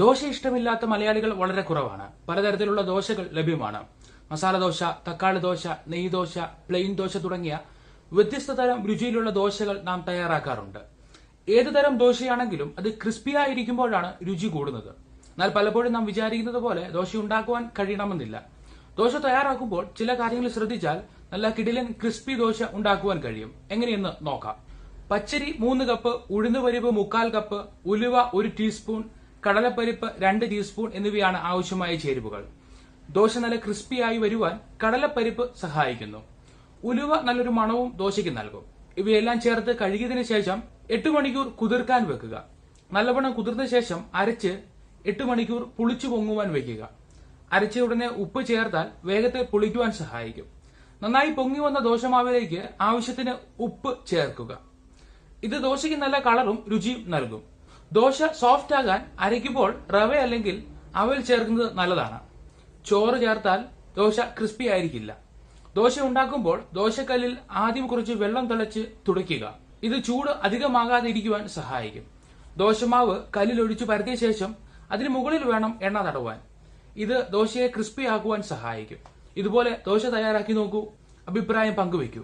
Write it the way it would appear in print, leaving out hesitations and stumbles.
ദോശ ഇഷ്ടമില്ലാത്ത മലയാളികൾ വളരെ കുറവാണ്. പലതരത്തിലുള്ള ദോശകൾ ലഭ്യമാണ്. മസാല ദോശ, തക്കാളി ദോശ, നെയ്യ് ദോശ, പ്ലെയിൻ ദോശ തുടങ്ങിയ വ്യത്യസ്ത തരം രുചിയിലുള്ള ദോശകൾ നാം തയ്യാറാക്കാറുണ്ട്. ഏതു തരം ദോശയാണെങ്കിലും അത് ക്രിസ്പിയായിരിക്കുമ്പോഴാണ് രുചി കൂടുന്നത്. എന്നാൽ പലപ്പോഴും നാം വിചാരിക്കുന്നത് പോലെ ദോശ ഉണ്ടാക്കുവാൻ കഴിയണമെന്നില്ല. ദോശ തയ്യാറാക്കുമ്പോൾ ചില കാര്യങ്ങൾ ശ്രദ്ധിച്ചാൽ നല്ല കിടിലൻ ക്രിസ്പി ദോശ ഉണ്ടാക്കുവാൻ കഴിയും. എങ്ങനെയെന്ന് നോക്കാം. പച്ചരി 3 കപ്പ്, ഉഴുന്നുപരിപ്പ് 3/4 കപ്പ്, ഉലുവ 1 ടീസ്പൂൺ, കടലപ്പരിപ്പ് 2 ടീസ്പൂൺ എന്നിവയാണ് ആവശ്യമായ ചേരുവകൾ. ദോശ നല്ല ക്രിസ്പിയായി വരുവാൻ കടലപ്പരിപ്പ് സഹായിക്കുന്നു. ഉലുവ നല്ലൊരു മണവും ദോശയ്ക്ക് നൽകും. ഇവയെല്ലാം ചേർത്ത് കഴുകിയതിനു ശേഷം 8 മണിക്കൂർ കുതിർക്കാൻ വെക്കുക. നല്ലവണ്ണം കുതിർന്ന ശേഷം അരച്ച് 8 മണിക്കൂർ പുളിച്ചു പൊങ്ങുവാൻ വെക്കുക. അരച്ച ഉടനെ ഉപ്പ് ചേർത്താൽ വേഗത്തിൽ പുളിക്കുവാൻ സഹായിക്കും. നന്നായി പൊങ്ങി വന്ന ദോശമാവിലേക്ക് ആവശ്യത്തിന് ഉപ്പ് ചേർക്കുക. ഇത് ദോശയ്ക്ക് നല്ല കളറും രുചിയും നൽകും. ദോശ സോഫ്റ്റ് ആകാൻ അരയ്ക്കുമ്പോൾ റവ അല്ലെങ്കിൽ അവൽ ചേർക്കുന്നത് നല്ലതാണ്. ചോറ് ചേർത്താൽ ദോശ ക്രിസ്പി ആയിരിക്കില്ല. ദോശ ഉണ്ടാക്കുമ്പോൾ ദോശക്കല്ലിൽ ആദ്യം കുറച്ച് വെള്ളം തിളച്ച് തുടയ്ക്കുക. ഇത് ചൂട് അധികമാകാതെ ഇരിക്കുവാൻ സഹായിക്കും. ദോശമാവ് കല്ലിലൊഴിച്ച് പരത്തിയ ശേഷം അതിന് മുകളിൽ വേണം എണ്ണ തടവാൻ. ഇത് ദോശയെ ക്രിസ്പി ആക്കുവാൻ സഹായിക്കും. ഇതുപോലെ ദോശ തയ്യാറാക്കി നോക്കൂ. അഭിപ്രായം പങ്കുവയ്ക്കൂ.